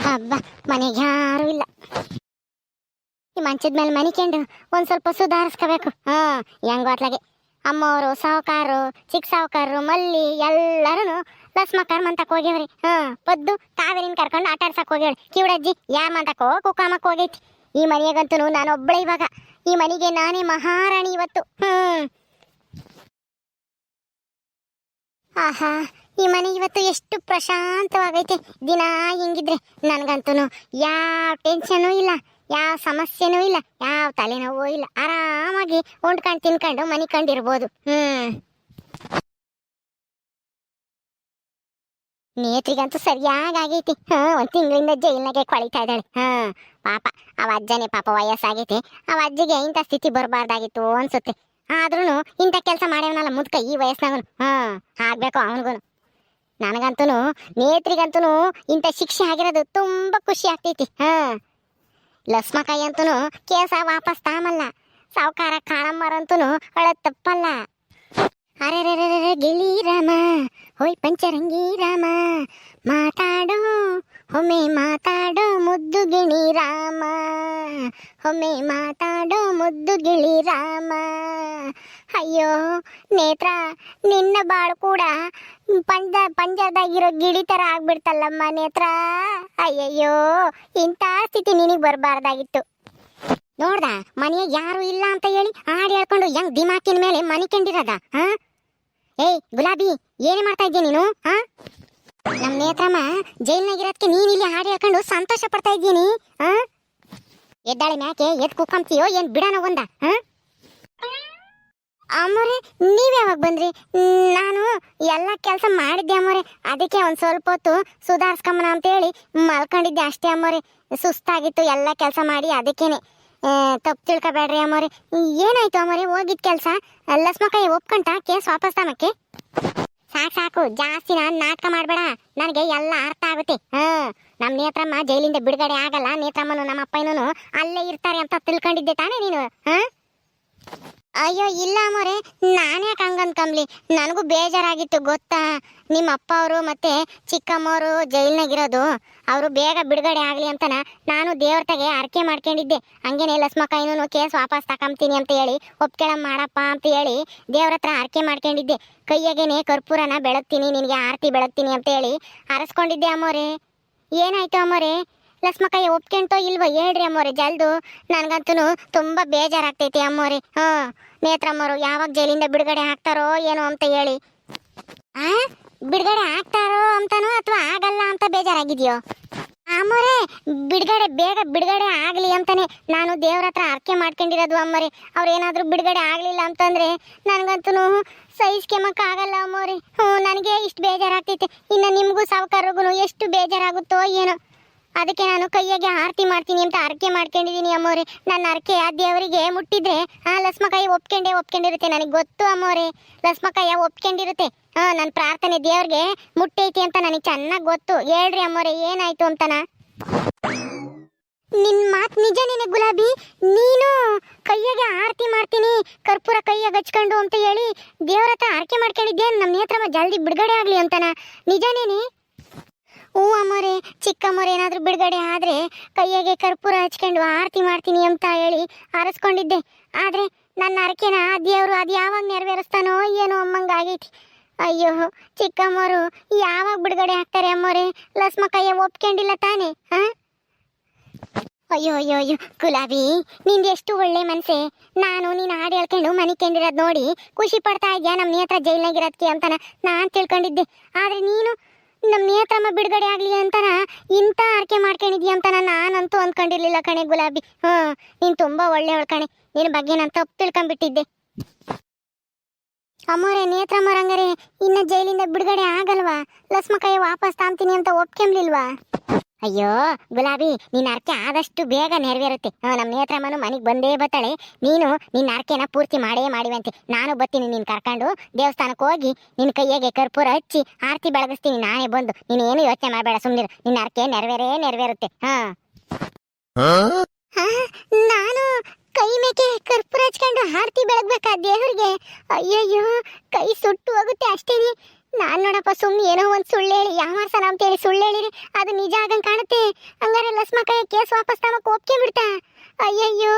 ಹಬ್ಬ, ಮನೆಗೆ ಯಾರು ಇಲ್ಲ. ಈ ಮಂಚದ ಮೇಲೆ ಮನಿಕೊಂಡು ಒಂದ್ ಸ್ವಲ್ಪ ಸುಧಾರಿಸ್ಕೋಬೇಕು. ಹೆಂಗ್ ಅತ್ಲಾಗೆ ಅಮ್ಮವರು, ಸಾವುಕಾರರು, ಚಿಕ್ಕ ಸಾವುಕಾರರು, ಮಲ್ಲಿ ಎಲ್ಲರೂ ಲಸ್ಮಕ್ಕಾರ ಮಂತಕ್ ಹೋಗ್ಯವ್ರಿ. ಪದ್ದು ಕಾವೇರಿನ ಕರ್ಕೊಂಡು ಆಟ ಆಡ್ಸಕ್ ಹೋಗ್ಯವಳಿ. ಕಿವಡಜ್ಜಿ ಯಾ ಮಂತಕೋ ಕುಕಾಮಕ್ ಹೋಗೈತಿ. ಈ ಮನೆಗಂತೂ ನಾನೊಬ್ಬಳೆ ಇವಾಗ. ಈ ಮನೆಗೆ ನಾನೇ ಮಹಾರಾಣಿ ಇವತ್ತು. ಆಹಾ, ಈ ಮನೆ ಇವತ್ತು ಎಷ್ಟು ಪ್ರಶಾಂತವಾಗೈತೆ. ದಿನ ಹಿಂಗಿದ್ರೆ ನನ್ಗಂತೂ ಯಾವ ಟೆನ್ಷನೂ ಇಲ್ಲ, ಯಾವ ಸಮಸ್ಯೆನೂ ಇಲ್ಲ, ಯಾವ ತಲೆನೋವು ಇಲ್ಲ. ಆರಾಮಾಗಿ ಉಂಡ್ಕೊಂಡು ತಿನ್ಕೊಂಡು ಮನೆ ಕಂಡಿರ್ಬೋದು. ನೇತ್ರಿಗಂತೂ ಸರಿಯಾಗೈತಿ. ಒಂದ್ ತಿಂಗಳಿಂದ ಜೈಲ್ನಾಗೆ ಕೊಳಿತಾ ಇದ್ದಾಳೆ. ಪಾಪ ಅವ ಅಜ್ಜನೇ ಪಾಪ ವಯಸ್ಸಾಗೈತಿ. ಅವ ಅಜ್ಜಿಗೆ ಇಂಥ ಸ್ಥಿತಿ ಬರಬಾರ್ದಾಗಿತ್ತು ಅನ್ಸುತ್ತೆ. ಆದ್ರೂ ಇಂಥ ಕೆಲಸ ಮಾಡ್ಯವನಲ್ಲ ಮುದ್ಕ ಈ ವಯಸ್ಸಿನಾಗನು. ಆಗ್ಬೇಕು ಅವನಿಗೂ. ನನಗಂತೂ ನೇತ್ರಿಗಂತೂ ಇಂಥ ಶಿಕ್ಷೆ ಆಗಿರೋದು ತುಂಬಾ ಖುಷಿ ಆಗ್ತೈತಿ. ಲಕ್ಷ್ಮಕಾಯಿ ಅಂತೂ ಕೇಸ ವಾಪಸ್ ತಾಮಲ್ಲ. ಸಾವುಕಾರ ಕಾಳಮ್ಮರಂತೂ ಅಳದ್ ತಪ್ಪಲ್ಲ. ಅರೆ ಗಿಳಿ ರಾಮ, ಹೋಯ್ ಪಂಚರಂಗಿ ರಾಮ, ಮಾತಾಡೋ ಒಮ್ಮೆ ಮಾತಾಡೋ ಮುದ್ದು ಗಿಳಿ ರಾಮ, ಒಮ್ಮೆ ಮಾತಾಡೋ ಮುದ್ದು ಗಿಳಿ ರಾಮ. ಅಯ್ಯೋ ನೇತ್ರ, ನಿನ್ನ ಬಾಳು ಕೂಡ ಪಂಜರದಾಗಿರೋ ಗಿಳಿ ತರ ಆಗ್ಬಿಡ್ತಲ್ಲಮ್ಮ ನೇತ್ರ. ಅಯ್ಯಯ್ಯೋ, ಇಂಥ ಸ್ಥಿತಿ ನಿನಗೆ ಬರಬಾರ್ದಾಗಿತ್ತು. ನೋಡ್ದ, ಮನೆಯ ಯಾರು ಇಲ್ಲ ಅಂತ ಹೇಳಿ ಹಾಡು ಹೇಳ್ಕೊಂಡು ಹೆಂಗ್ ದಿಮಾಕಿನ ಮೇಲೆ ಮನೆ ಕಂಡಿರದ. ಏಯ್ ಗುಲಾಬಿ, ಏನೇ ಮಾಡ್ತಾ ಇದ್ದೀಯ ನೀನು? ನಮ್ ನೇತ್ರಮ್ಮ ಜೈಲ್ನಾಗಿರೋದಕ್ಕೆ ನೀನ್ ಇಲ್ಲಿ ಹಾಡು ಹೇಳ್ಕೊಂಡು ಸಂತೋಷ ಪಡ್ತಾ ಇದ್ದೀನಿ. ಎದ್ದಾಳೆ ಮ್ಯಾಕೆ ಎದ್ ಕುಕ್ಕಂತೀಯೋ ಏನ್ ಬಿಡೋಣ ಒಂದ? ಅಮ್ಮೋರೆ, ನೀವ್ ಯಾವಾಗ ಬಂದ್ರಿ? ನಾನು ಎಲ್ಲ ಕೆಲಸ ಮಾಡಿದ್ದೆ ಅಮ್ಮೋರೆ. ಅದಕ್ಕೆ ಒಂದ್ ಸ್ವಲ್ಪ ಹೊತ್ತು ಸುಧಾರಿಸ್ಕೊಂಬನ ಅಂತ ಹೇಳಿ ಮಲ್ಕೊಂಡಿದ್ದೆ ಅಷ್ಟೇ ಅಮ್ಮೋರೆ. ಸುಸ್ತಾಗಿತ್ತು ಎಲ್ಲ ಕೆಲಸ ಮಾಡಿ, ಅದಕ್ಕೇನೆ. ತಪ್ಪು ತಿಳ್ಕೊಬೇಡ್ರಿ ಅಮ್ಮೋರೆ. ಏನಾಯ್ತು ಅಮ್ಮೋರೆ, ಹೋಗಿದ್ ಕೆಲ್ಸ? ಲಸ್ಮಕಾಯಿ ಒಪ್ಕೊಂತ ಕೇಸ್ ವಾಪಸ್ ತಮಕ್ಕೆ? ಸಾಕು, ಜಾಸ್ತಿ ನಾನು ನಾಟಕ ಮಾಡ್ಬೇಡ. ನನಗೆ ಎಲ್ಲ ಅರ್ಥ ಆಗುತ್ತೆ. ನಮ್ ನೇತ್ರಮ್ಮ ಜೈಲಿಂದ ಬಿಡುಗಡೆ ಆಗಲ್ಲ, ನೇತ್ರಮ್ಮನು ನಮ್ಮ ಅಪ್ಪನೂ ಅಲ್ಲೇ ಇರ್ತಾರೆ ಅಂತ ತಿಳ್ಕೊಂಡಿದ್ದೆ ತಾನೇ ನೀನು? ಅಯ್ಯೋ ಇಲ್ಲ ಅಮ್ಮೋರೆ, ನಾನ್ಯಾಕೆ ಹಂಗಂದ್ಕಂಬ್ಲಿ. ನನಗೂ ಬೇಜಾರಾಗಿತ್ತು ಗೊತ್ತಾ. ನಿಮ್ಮ ಅಪ್ಪ ಅವರು ಮತ್ತೆ ಚಿಕ್ಕಮ್ಮವರು ಜೈಲ್ನಾಗಿರೋದು, ಅವರು ಬೇಗ ಬಿಡುಗಡೆ ಆಗ್ಲಿ ಅಂತನ ನಾನು ದೇವ್ರ ತಗೆ ಅರ್ಕೆ ಮಾಡ್ಕೊಂಡಿದ್ದೆ. ಹಂಗೇನೆ ಲಸ್ಮಕಾಯಿನೂ ಕೇಸ್ ವಾಪಸ್ ತಕೊಂತೀನಿ ಅಂತ ಹೇಳಿ ಒಪ್ಕೆಳಮ್ ಮಾಡಪ್ಪ ಅಂತ ಹೇಳಿ ದೇವ್ರ ಹತ್ರ ಅರ್ಕೆ ಮಾಡ್ಕೊಂಡಿದ್ದೆ. ಕೈಯಾಗೇನೆ ಕರ್ಪೂರನ ಬೆಳಗ್ತೀನಿ, ನಿನಗೆ ಆರತಿ ಬೆಳಗ್ತೀನಿ ಅಂತ ಹೇಳಿ ಅರಸ್ಕೊಂಡಿದ್ದೆ ಅಮ್ಮೋರೆ. ಏನಾಯ್ತು ಅಮ್ಮೋರೆ? ಲಕ್ಷ್ಮಕಾಯಿ ಒಪ್ಕೊಂತೋ ಇಲ್ವೋ ಹೇಳ್ರಿ ಅಮ್ಮೋರೆ ಜಲ್ದು. ನನ್ಗಂತೂ ತುಂಬಾ ಬೇಜಾರಾಗ್ತೈತಿ ಅಮ್ಮೋರೆ. ನೇತ್ರಮ್ಮರು ಯಾವಾಗ ಜೈಲಿಂದ ಬಿಡುಗಡೆ ಆಗ್ತಾರೋ ಏನೋ ಅಂತ ಹೇಳಿ. ಬಿಡುಗಡೆ ಆಗ್ತಾರೋ ಅಂತಾನೋ ಅಥವಾ ಆಗಲ್ಲ ಅಂತ ಬೇಜಾರಾಗಿದ್ಯೋ? ಅಮ್ಮೋರೆ, ಬೇಗ ಬಿಡುಗಡೆ ಆಗ್ಲಿ ಅಂತಾನೆ ನಾನು ದೇವ್ರ ಹತ್ರ ಅರ್ಕೆ ಮಾಡ್ಕೊಂಡಿರೋದು ಅಮ್ಮೋರೆ. ಅವ್ರೇನಾದ್ರೂ ಬಿಡುಗಡೆ ಆಗ್ಲಿಲ್ಲ ಅಂತಂದ್ರೆ ನನ್ಗಂತೂ ಸಹಿಸ್ಕೆಮಕ್ ಆಗಲ್ಲ ಅಮ್ಮೋರೆ. ನನಗೆ ಇಷ್ಟು ಬೇಜಾರಾಗ್ತೈತೆ, ಇನ್ನು ನಿಮ್ಗೂ ಸಾವುಕಾರರಿಗೂ ಎಷ್ಟು ಬೇಜಾರಾಗುತ್ತೋ ಏನೋ. ಅದಕ್ಕೆ ನಾನು ಕೈಯಾಗೆ ಆರತಿ ಮಾಡ್ತೀನಿ ಅಂತ ಅರ್ಕೆ ಮಾಡ್ಕೊಂಡಿದ್ದೀನಿ ಅಮ್ಮೋರೆ. ನನ್ನ ಅರ್ಕೆ ಆ ದೇವರಿಗೆ ಮುಟ್ಟಿದ್ರೆ ಲಕ್ಷ್ಮಕಾಯಿ ಒಪ್ಕೊಂಡಿರುತ್ತೆ. ನನಗೆ ಗೊತ್ತು ಅಮ್ಮೋರೆ, ಲಕ್ಷ್ಮಕಾಯ ಒಪ್ಕೊಂಡಿರುತ್ತೆ. ನನ್ನ ಪ್ರಾರ್ಥನೆ ದೇವ್ರಿಗೆ ಮುಟ್ಟೈತಿ ಅಂತ ನನಗೆ ಚೆನ್ನಾಗಿ ಗೊತ್ತು. ಹೇಳ್ರಿ ಅಮ್ಮೋರೆ, ಏನಾಯ್ತು ಅಂತನ? ನಿನ್ ಮಾತು ನಿಜನೇನೆ ಗುಲಾಬಿ. ನೀನು ಕೈಯಾಗೆ ಆರತಿ ಮಾಡ್ತೀನಿ, ಕರ್ಪೂರ ಕೈಯಾಗ ಹಚ್ಕೊಂಡು ಅಂತ ಹೇಳಿ ದೇವ್ರ ಹತ್ರ ಅರ್ಕೆ ಮಾಡ್ಕೊಂಡಿದ್ದೆ ನಮ್ಮ ನೇತ್ರಮ್ಮ ಜಲ್ದಿ ಬಿಡುಗಡೆ ಆಗ್ಲಿ ಅಂತನ. ನಿಜನೇನೆ? ಅಮ್ಮೋರೆ, ಚಿಕ್ಕಮ್ಮೋರೆ ಏನಾದ್ರೂ ಬಿಡುಗಡೆ ಆದ್ರೆ ಕೈಯಾಗೆ ಕರ್ಪೂರ ಹಚ್ಕೊಂಡು ಆರತಿ ಮಾಡ್ತೀನಿ ಅಂತ ಹೇಳಿ ಆರಿಸ್ಕೊಂಡಿದ್ದೆ. ಆದ್ರೆ ನನ್ನ ಅರಕೆನ ದೇವರು ಅದು ಯಾವಾಗ ನೆರವೇರಿಸ್ತಾನೋ ಏನೋ ಅಮ್ಮಂಗಾಗೈತಿ. ಅಯ್ಯೋ, ಚಿಕ್ಕಮ್ಮೋರು ಯಾವಾಗ ಬಿಡುಗಡೆ ಆಗ್ತಾರೆ ಅಮ್ಮೋರೆ? ಲಸ್ಮಕಾಯ ಒಪ್ಕೊಂಡಿಲ್ಲ ತಾನೆ? ಅಯ್ಯೋ ಅಯ್ಯೋ ಅಯ್ಯೋ ಗುಲಾಬಿ, ನಿಂದು ಎಷ್ಟು ಒಳ್ಳೆ ಮನಸ್ಸೆ. ನಾನು ನೀನು ಹಾಡು ಹೇಳ್ಕೊಂಡು ಮನೆ ಕಂಡಿರೋದು ನೋಡಿ ಖುಷಿ ಪಡ್ತಾ ಇದ್ಯಾ ನಮ್ಮ ನೇತ್ರ ಜೈಲ್ನಾಗಿರೋದಕ್ಕೆ ಅಂತನ ನಾನು ತಿಳ್ಕೊಂಡಿದ್ದೆ. ಆದ್ರೆ ನೀನು ನಮ್ಮ ನೇತ್ರಮ್ಮ ಬಿಡುಗಡೆ ಆಗ್ಲಿ ಅಂತನ ಇಂಥ ಆರ್ಕೆ ಮಾಡ್ಕೊಂಡಿದ್ಯಾ ಅಂತ ನಾನಂತೂ ಅಂದ್ಕೊಂಡಿರ್ಲಿಲ್ಲ ಕಣೆ ಗುಲಾಬಿ. ನೀನು ತುಂಬಾ ಒಳ್ಳೆಯವಳು ಕಣೆ. ನಿನ್ನ ಬಗ್ಗೆ ನಾನು ತಪ್ಪು ತಿಳ್ಕೊಂಡ್ಬಿಟ್ಟಿದ್ದೆ. ಅಮ್ಮೋರೆ, ನೇತ್ರಮ್ಮರಂಗರೆ ಇನ್ನ ಜೈಲಿಂದ ಬಿಡುಗಡೆ ಆಗಲ್ವಾ? ಲಸ್ಮಕಾಯಿ ವಾಪಸ್ ತಾಂತೀನಿ ಅಂತ ಒಪ್ಕೊಂಬ್ಲಿಲ್ವಾ? ಅಯ್ಯೋ ಗುಲಾಬಿ, ನಿನ್ನ ಅರ್ಕೆ ಆದಷ್ಟು ಬೇಗ ನೆರವೇರುತ್ತೆ. ನಮ್ಮ ನೇತ್ರಮ್ಮನು ಮನೆಗೆ ಬಂದೇ ಬರ್ತಾಳೆ. ನೀನು ನಿನ್ನ ಅರ್ಕೆನ ಪೂರ್ತಿ ಮಾಡಿವಂತೆ. ನಾನು ಬರ್ತೀನಿ ನಿನ್ನ ಕರ್ಕೊಂಡು ದೇವಸ್ಥಾನಕ್ಕೆ ಹೋಗಿ ನಿನ್ನ ಕೈಯಾಗೆ ಕರ್ಪೂರ ಹಚ್ಚಿ ಆರತಿ ಬೆಳಗಿಸ್ತೀನಿ ನಾನೇ ಬಂದು. ನೀನು ಏನು ಯೋಚನೆ ಮಾಡಬೇಡ, ಸುಮ್ಮನಿರು. ನಿನ್ನ ಅರ್ಕೆ ನೆರವೇರುತ್ತೆ. ನಾನು ಕೈ ಮೇಕೆ ಕರ್ಪೂರ ಹಚ್ಕೊಂಡು ಆರತಿ ಬೆಳಗ್ಬೇಕಾ ದೇವ್ರಿಗೆ? ಅಯ್ಯಯ್ಯೋ, ಕೈ ಸುಟ್ಟು ಹೋಗುತ್ತೆ ಅಷ್ಟೇನೆ. ನಾನ್ ನೋಡಪ್ಪ ಸುಮ್ಮನೆ ಏನೋ ಒಂದು ಸುಳ್ಳು ಹೇಳಿ ಯಾಮಾರ್ಸನ ಅಂತೇಳಿ ಸುಳ್ಳು ಹೇಳಿರಿ ಅದು ನಿಜ ಆಗಂಗ್ ಕಾಣುತ್ತೆ. ಹಂಗಾರೆ ಲಸ್ಮಕ್ಕಯ್ಯ ಕೇಸ್ ವಾಪಸ್ ತಮಕ್ ಒಪ್ಕೆ ಬಿಡ್ತಾ? ಅಯ್ಯಯ್ಯೋ,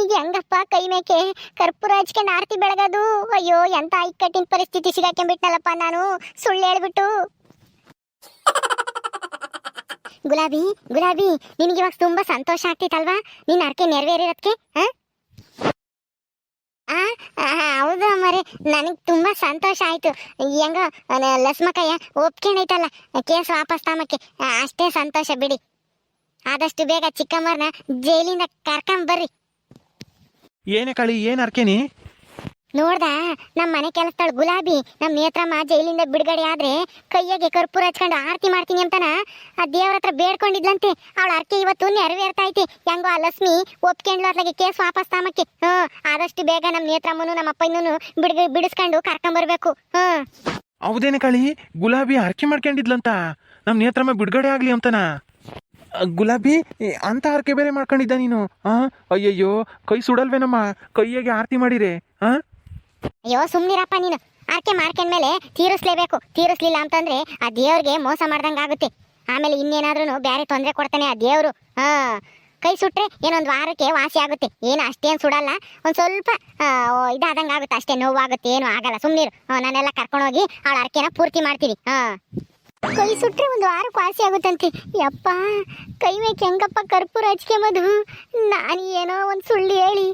ಈಗ ಹೆಂಗಪ್ಪ ಕೈ ಮೇಕೆ ಕರ್ಪೂರ ಹಚ್ಕೊಂಡು ಆರತಿ ಬೆಳಗೋದು? ಅಯ್ಯೋ, ಎಂತ ಇಕ್ಕಟ್ಟಿನ ಪರಿಸ್ಥಿತಿ ಸಿಗಾಕೊಂಡ್ಬಿಟ್ನಲ್ಲಪ್ಪ ನಾನು ಸುಳ್ಳು ಹೇಳ್ಬಿಟ್ಟು. ಗುಲಾಬಿ ಗುಲಾಬಿ, ನಿನಗೆ ಇವಾಗ ತುಂಬಾ ಸಂತೋಷ ಆಗ್ತಿತ್ತಲ್ವಾ ನಿನ್ನ ಅರ್ಕೆ ನೆರವೇರಿರೋದಕ್ಕೆ? ಹೌದು ಮರೆ, ನನಗೆ ತುಂಬಾ ಸಂತೋಷ ಆಯ್ತು. ಹೆಂಗ ಲಸ್ಮಕ್ಕಯ್ಯ ಒಪ್ಕೊಂಡೈತಲ್ಲ ಕೇಸ್ ವಾಪಸ್ ತಾಮಕ್ಕೆ, ಅಷ್ಟೇ ಸಂತೋಷ ಬಿಡಿ. ಆದಷ್ಟು ಬೇಗ ಚಿಕ್ಕಮ್ಮರ್ನ ಜೈಲಿಂದ ಕರ್ಕೊಂಬರ್ರಿ. ಏನೇ ಕಾಳಿ, ಏನ್ ಅರ್ಕೆನಿ? ನೋಡ್ದ, ನಮ್ಮ ಮನೆ ಕೆಲಸದಳು ಗುಲಾಬಿ ನಮ್ಮ ನೇತ್ರಮ್ಮ ಜೈಲಿಂದ ಬಿಡುಗಡೆ ಆದ್ರೆ ಕೈಯಾಗೆ ಕರ್ಪೂರ ಹಚ್ಕೊಂಡು ಆರತಿ ಮಾಡ್ತೀನಿ ಅಂತನ ಆ ದೇವ್ರ ಹತ್ರ ಬೇಡ್ಕೊಂಡಿದ್ಲಂತೆ. ಅವಳ ಅರ್ಕೆ ಇವತ್ತು ನೆರವೇರ್ತಾ ಐತಿ. ಹೆಂಗೋ ಆ ಲಕ್ಷ್ಮಿ ಒಪ್ಕೊಂಡ್ಲು ಅತ್ಲಾಗೆ ಕೇಸ್ ವಾಪಸ್ ತಾಮಕ್ಕೆ. ಆದಷ್ಟು ಬೇಗ ನಮ್ಮ ನೇತ್ರಮ್ಮನು ನಮ್ಮ ಅಪ್ಪನೂ ಬಿಡಿಸ್ಕೊಂಡು ಕರ್ಕೊಂಬರ್ಬೇಕು. ಹೌದೇನೆ ಕಾಳಿ, ಗುಲಾಬಿ ಅರ್ಕೆ ಮಾಡ್ಕೊಂಡಿದ್ಲಂತ ನಮ್ ನೇತ್ರಮ್ಮ ಬಿಡುಗಡೆ ಆಗ್ಲಿ ಅಂತನ? ಗುಲಾಬಿ ಅಂತ ಅರ್ಕೆ ಬೇರೆ ಮಾಡ್ಕೊಂಡಿದ್ದ ನೀನು? ಅಯ್ಯಯ್ಯೋ, ಕೈ ಸುಡಲ್ವೇನಮ್ಮ ಕೈಯಾಗೆ ಆರತಿ ಮಾಡಿರೆ? ಅಯ್ಯೋ ಸುಮ್ನಿರಪ್ಪ ನೀನು. ಆರ್ಕೆ ಮಾಡ್ಕೊಂಡ್ಮೇಲೆ ತೀರಿಸ್ಲೇಬೇಕು. ತೀರಿಸ್ಲಿಲ್ಲ ಅಂತಂದ್ರೆ ಆ ದೇವ್ರಿಗೆ ಮೋಸ ಮಾಡ್ದಂಗೆ ಆಗುತ್ತೆ. ಆಮೇಲೆ ಇನ್ನೇನಾದ್ರೂ ಬೇರೆ ತೊಂದರೆ ಕೊಡ್ತಾನೆ ಆ ದೇವ್ರು. ಕೈ ಸುಟ್ರೆ ಏನೊಂದು ವಾರಕ್ಕೆ ವಾಸಿ ಆಗುತ್ತೆ. ಏನು ಅಷ್ಟೇನು ಸುಡಲ್ಲ, ಒಂದು ಸ್ವಲ್ಪ ಇದಾದಂಗೆ ಆಗುತ್ತೆ ಅಷ್ಟೇ, ನೋವಾಗುತ್ತೆ, ಏನು ಆಗಲ್ಲ. ಸುಮ್ನಿರು, ನಾನೆಲ್ಲ ಕರ್ಕೊಂಡೋಗಿ ಅವಳ ಅರ್ಕೆನ ಪೂರ್ತಿ ಮಾಡ್ತೀವಿ. ಕೈ ಸುಟ್ರೆ ಒಂದು ವಾರಕ್ಕೆ ವಾಸಿ ಆಗುತ್ತಂತೆ. ಯಪ್ಪ, ಕೈ ಮೇಕೆ ಹೆಂಗಪ್ಪ ಕರ್ಪೂರ ಹಚ್ಕೊಂಬದು? ನಾನು ಏನೋ ಒಂದು ಸುಳ್ಳು ಹೇಳಿ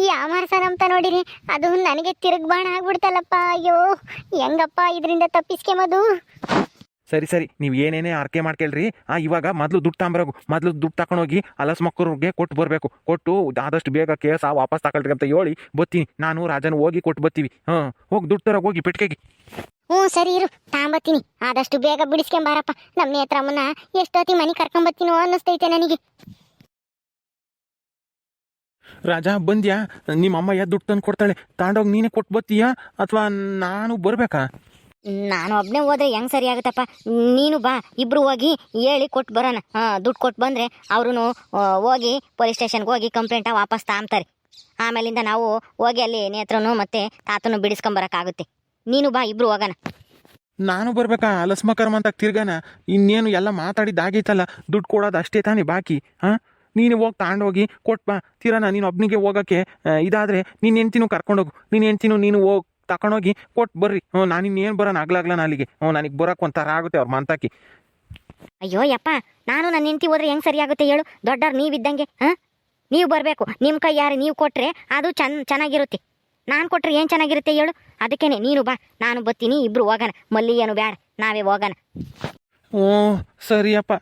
ಯಾಮಾರ್ಸನ ಅಂತ ನೋಡಿರಿ, ಅದು ನನಗೆ ತಿರುಗ್ಬಾಣ ಆಗ್ಬಿಡ್ತಲ್ಲಪ್ಪ. ಅಯ್ಯೋ, ಹೆಂಗಪ್ಪ ಇದರಿಂದ ತಪ್ಪಿಸ್ಕೊಂಬದು? ಸರಿ ಸರಿ, ನೀವು ಏನೇನೇ ಅರ್ಕೆ ಮಾಡ್ಕೇಳ್ರಿ. ಇವಾಗ ಮೊದಲು ದುಡ್ಡು ತಗೊಂಬರೋಗು. ಮೊದಲು ದುಡ್ಡು ತಗೊಂಡೋಗಿ ಅಲಸ್ ಮಕ್ಕಳಿಗೆ ಕೊಟ್ಟು ಬರಬೇಕು. ಕೊಟ್ಟು ಆದಷ್ಟು ಬೇಗ ಕೇಸ ವಾಪಸ್ ತಗೊಳ್ರಿ ಅಂತ ಹೇಳಿ ಬತ್ತೀನಿ. ನಾನು ರಾಜನ ಹೋಗಿ ಕೊಟ್ಟು ಬರ್ತೀವಿ. ಹೋಗಿ ದುಡ್ಡು ತರೋಗಿ, ಹೋಗಿ ಪೆಟ್ಟಿಗೆಗೆ. ಸರಿ ಇರು, ತಾಂಬತ್ತೀನಿ. ಆದಷ್ಟು ಬೇಗ ಬಿಡಿಸ್ಕೊಂಬಾರಪ್ಪ. ನಮ್ಮ ನೇತ್ರಮ್ಮನ ಎಷ್ಟೊತ್ತಿ ಮನೆ ಕರ್ಕೊಂಬತ್ತೀನೋ ಅನ್ನಿಸ್ತೈತೆ ನನಗೆ. ರಾಜ ಬಂದ್ಯಾ? ನಿಮ್ಮ ಅಮ್ಮ ದುಡ್ಡು ತಂದು ಕೊಡ್ತಾಳೆ, ತಾಂಡೋಗಿ ನೀನೇ ಕೊಟ್ಟು ಬರ್ತೀಯಾ ಅಥವಾ ನಾನು ಬರಬೇಕಾ? ನಾನು ಒಬ್ಬನೇ ಹೋದ್ರೆ ಹೆಂಗೆ ಸರಿ ಆಗುತ್ತಪ್ಪ? ನೀನು ಬಾ, ಇಬ್ರು ಹೋಗಿ ಹೇಳಿ ಕೊಟ್ಟು ಬರೋಣ. ದುಡ್ಡು ಕೊಟ್ಟು ಬಂದರೆ ಅವರು ಹೋಗಿ ಪೊಲೀಸ್ ಸ್ಟೇಷನ್ಗೆ ಹೋಗಿ ಕಂಪ್ಲೇಂಟ ವಾಪಸ್ ತಾಂಬ್ತಾರೆ. ಆಮೇಲಿಂದ ನಾವು ಹೋಗಿ ಅಲ್ಲಿ ನೇತ್ರನು ಮತ್ತು ತಾತನು ಬಿಡಿಸ್ಕೊಂಬರೋಕ್ಕಾಗುತ್ತೆ. ನೀನು ಬಾ, ಇಬ್ರು ಹೋಗೋಣ. ನಾನು ಬರ್ಬೇಕಾ? ಲಸ್ಮಕರ್ಮ ಅಂತ ತಿರ್ಗಾನ ಇನ್ನೇನು ಎಲ್ಲ ಮಾತಾಡಿದ್ದಾಗೈತಲ್ಲ, ದುಡ್ಡು ಕೊಡೋದು ಅಷ್ಟೇ ತಾನೇ ಬಾಕಿ. ನೀನು ಹೋಗಿ ತಗೊಂಡೋಗಿ ಕೊಟ್ಬಾ. ತೀರಾನ ನೀನು ಒಬ್ಬನಿಗೆ ಹೋಗೋಕ್ಕೆ ಇದಾದರೆ ನೀನು ಹೆಂಡ್ತಿನೂ ಕರ್ಕೊಂಡೋಗು. ನೀನು ಹೆಂಡ್ತಿನೂ ನೀನು ಹೋಗಿ ತಗೊಂಡೋಗಿ ಕೊಟ್ಟು ಬರ್ರಿ. ನಾನು ಇನ್ನೇನು ಬರೋಣ ಆಗ್ಲಾಗ್ಲ ಅಲ್ಲಿಗೆ. ನನಗೆ ಬರೋಕೆ ಒಂಥರ ಆಗುತ್ತೆ ಅವ್ರ ಮಂತಾಕಿ. ಅಯ್ಯೋ ಯಪ್ಪ, ನಾನು ನನ್ನ ಹೆಂಡ್ತಿ ಹೋದ್ರೆ ಹೆಂಗೆ ಸರಿ ಆಗುತ್ತೆ ಹೇಳು? ದೊಡ್ಡವ್ರು ನೀವಿದ್ದಂಗೆ ನೀವು ಬರಬೇಕು. ನಿಮ್ಮ ಕೈ ಯಾರು ನೀವು ಕೊಟ್ಟರೆ ಅದು ಚೆನ್ನಾಗಿರುತ್ತೆ. ನಾನು ಕೊಟ್ಟರೆ ಏನು ಚೆನ್ನಾಗಿರುತ್ತೆ ಹೇಳು? ಅದಕ್ಕೇನೆ ನೀನು ಬಾ, ನಾನು ಬರ್ತೀನಿ, ಇಬ್ರು ಹೋಗೋಣ. ಮಲ್ಲಿ ಏನು ಬ್ಯಾಡ, ನಾವೇ ಹೋಗೋಣ. ಸರಿಯಪ್ಪ,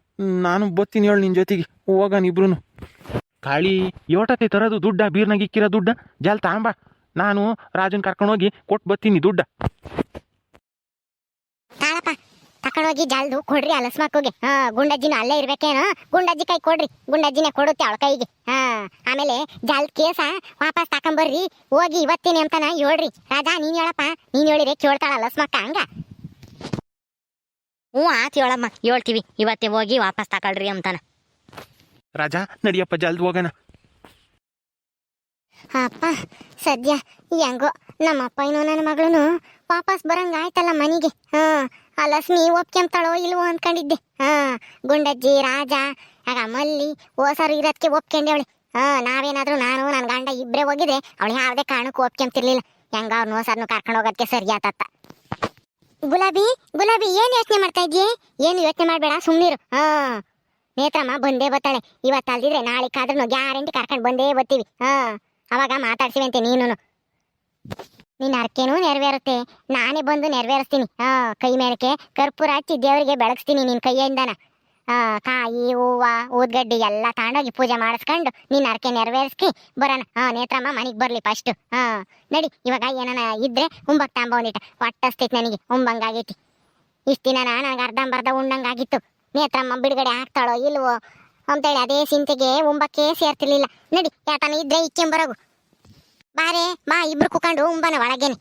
ನಾನು ಬರ್ತೀನಿ ಹೇಳು ನಿನ್ನ ಜೊತೆಗೆ. ಹೋಗೋಣ ಇಬ್ರು. ಕಾಳಿ, ಯೋಟತೆ ತರೋದು ದುಡ್ಡ? ಬೀರ್ನಾಗ ಇಕ್ಕಿರೋ ದುಡ್ಡ ಜಲ್ ತಾಂಬ. ನಾನು ರಾಜನ್ ಕರ್ಕೊಂಡೋಗಿ ಕೊಟ್ಟು ಬರ್ತೀನಿ ದುಡ್ಡ. ತಕೊಂಡೋಗಿ ಜಲ್ದು ಕೊಡ್ರಿ ಆ ಲಸ್ಮಕ್ಕಿಗೆ. ಗುಂಡಜ್ಜಿನ ಅಲ್ಲೇ ಇರ್ಬೇಕೇನೋ? ಗುಂಡಜ್ಜಿ ಕೈ ಕೊಡ್ರಿ, ಗುಂಡಜ್ಜಿನೇ ಕೊಡುತ್ತೆ ಅವಳ ಕೈಗೆ. ಆಮೇಲೆ ಜಲ್ದ್ ಕೇಸ ವಾಪಸ್ ತಕೊಂಬರ್ರಿ. ಹೋಗಿ ಇವತ್ತೇನೆ ಅಂತಾನ ಹೇಳ್ರಿ. ರಾಜ ನೀನ್ ಹೇಳಪ್ಪ, ನೀನ್ ಹೇಳಿದ್ರೆ ಕೇಳ್ತಾಳ ಲಸ್ಮಕ್ಕ ಹಂಗ? ಆತ್ ಹೇಳಮ್ಮ, ಹೇಳ್ತೀವಿ. ಇವತ್ತೇ ಹೋಗಿ ವಾಪಸ್ ತಗೊಳ್ರಿ ಅಂತಾನ. ರಾಜ ನಡಿಯಪ್ಪ, ಜಲ್ದ್ ಹೋಗೋಣ. ಅಪ್ಪ, ಸದ್ಯ ಹೆಂಗೋ ನಮ್ಮಪ್ಪ ಇನ್ನೂ ನನ್ನ ಮಗಳೂ ವಾಪಸ್ ಬರಂಗ ಆಯ್ತಲ್ಲ ಮನೆಗೆ. ಆ ಲಕ್ಷ್ಮಿ ಒಪ್ಕೊಂತಾಳೋ ಇಲ್ವೋ ಅಂದ್ಕೊಂಡಿದ್ದೆ. ಗುಂಡಜ್ಜಿ, ರಾಜ, ಆಗ ಮಲ್ಲಿ ಓಸರು ಇರೋದಕ್ಕೆ ಒಪ್ಕೊಂಡವಳೆ. ನಾವೇನಾದ್ರೂ ನಾನು ನನ್ನ ಗಂಡ ಇಬ್ಬರೇ ಹೋಗಿದ್ರೆ ಅವಳು ಯಾವುದೇ ಕಾರಣಕ್ಕೂ ಒಪ್ಕೊಂತಿರ್ಲಿಲ್ಲ. ಹೆಂಗ ಅವ್ರನ್ನ ಓಸರ್ನು ಕರ್ಕೊಂಡು ಹೋಗೋದಕ್ಕೆ ಸರಿ ಆತತ್ತ. ಗುಲಾಬಿ ಗುಲಾಬಿ, ಏನು ಯೋಚನೆ ಮಾಡ್ತಾ ಇದ್ದೀಯ? ಏನು ಯೋಚನೆ ಮಾಡಬೇಡ, ಸುಮ್ಮನಿರು. ನೇತ್ರಮ್ಮ ಬಂದೇ ಬರ್ತಾಳೆ. ಇವತ್ತು ಅಲ್ದಿದ್ರೆ ನಾಳೆಕಾದ್ರೂ ಗ್ಯಾರಂಟಿ ಕರ್ಕೊಂಡು ಬಂದೇ ಬರ್ತೀವಿ. ಅವಾಗ ಮಾತಾಡ್ಸಿವಂತೆ. ನೀನು ನಿನ್ನ ಅರ್ಕೆನೂ ನೆರವೇರುತ್ತೆ, ನಾನೇ ಬಂದು ನೆರವೇರಿಸ್ತೀನಿ. ಕೈ ಮೇಲಕ್ಕೆ ಕರ್ಪೂರ ಹಚ್ಚಿ ದೇವರಿಗೆ ಬೆಳಗಿಸ್ತೀನಿ ನಿನ್ನ ಕೈಯಿಂದನ. ಕಾಯಿ, ಹೂವು, ಊದ್ಗಡ್ಡಿ ಎಲ್ಲ ತಗೊಂಡೋಗಿ ಪೂಜೆ ಮಾಡಿಸ್ಕೊಂಡು ನಿನ್ನ ಅರ್ಕೆ ನೆರವೇರಿಸ್ಕಿ ಬರೋಣ. ನೇತ್ರಮ್ಮ ಮನೆಗೆ ಬರಲಿ ಫಸ್ಟ್. ನಡಿ, ಇವಾಗ ಏನಾನ ಇದ್ರೆ ಉಂಬಕ್ ತಾಂಬ ಒಂದಿಟ ಹೊಟ್ಟಸ್ತೈತಿ ನನಗೆ, ಉಂಬಂಗಾಗೈತಿ. ಇಷ್ಟು ದಿನ ನನಗೆ ಅರ್ಧಂಬರ್ಧ ಉಂಡಂಗಾಗಿತ್ತು. ನೇತ್ರಮ್ಮ ಬಿಡುಗಡೆ ಆಗ್ತಾಳೋ ಇಲ್ವೋ ಅಂತೇಳಿ ಅದೇ ಚಿಂತೆಗೆ ಉಂಬಕ್ಕೆ ಸೇರ್ತಿರ್ಲಿಲ್ಲ. ನಡಿ, ಯಾತನ ಇದ್ರೆ ಇಕ್ಕೆಂಬರೋಗು. ಬಾರೇ ಬಾ, ಇಬ್ರು ಕುಕೊಂಡು ಉಂಬನ ಒಳಗೇನೆ.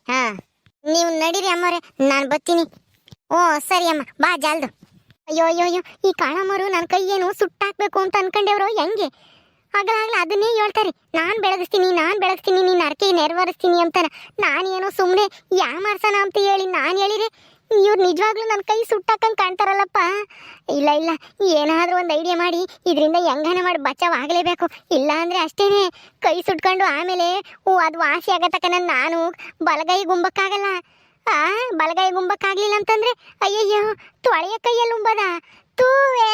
ನೀವು ನಡೀರಿ ಅಮ್ಮವ್ರೆ, ನಾನು ಬರ್ತೀನಿ. ಸರಿ ಅಮ್ಮ, ಬಾ ಜಲ್ದು. ಅಯ್ಯೋ ಅಯ್ಯೋ ಅಯ್ಯೋ, ಈ ಕಾಳಮ್ಮರು ನನ್ನ ಕೈಯೇನು ಸುಟ್ಟಾಕ್ಬೇಕು ಅಂತ ಅನ್ಕೊಂಡೇವ್ರು. ಹೆಂಗೆ ಆಗಲಾಗ್ಲ ಅದನ್ನೇ ಹೇಳ್ತಾರೆ, ನಾನು ಬೆಳಗಿಸ್ತೀನಿ ನಿನ್ನ ಅರ್ಕೆ ನೆರವೇರಿಸ್ತೀನಿ ಅಂತಾನ. ನಾನೇನೋ ಸುಮ್ಮನೆ ಯಾಮಾರ್ಸನ ಅಂತ ಹೇಳಿ ನಾನು ಹೇಳಿರಿ ಇವ್ರು ನಿಜವಾಗ್ಲೂ ನನ್ನ ಕೈ ಸುಟ್ಟಾಕಂಗೆ ಕಾಣ್ತಾರಲ್ಲಪ್ಪ. ಇಲ್ಲ ಇಲ್ಲ, ಏನಾದರೂ ಒಂದು ಐಡಿಯಾ ಮಾಡಿ ಇದರಿಂದ ಹೆಂಗನ ಮಾಡಿ ಬಚಾವ್ ಆಗಲೇಬೇಕು. ಇಲ್ಲ ಅಂದರೆ ಅಷ್ಟೇನೆ, ಕೈ ಸುಟ್ಕೊಂಡು ಆಮೇಲೆ ಅದು ವಾಸಿ ಆಗತಕ್ಕ ನಾನು ಬಲಗೈ ಗುಂಬಕ್ಕಾಗಲ್ಲ. ಬಲಗೈ ಗುಂಬಕ್ಕಾಗಲಿಲ್ಲ ಅಂತಂದ್ರೆ ಅಯ್ಯಯ್ಯೋ ತೊಳೆಯ ಕೈಯಲ್ಲಿ ಉಂಬದ ತೂವೇ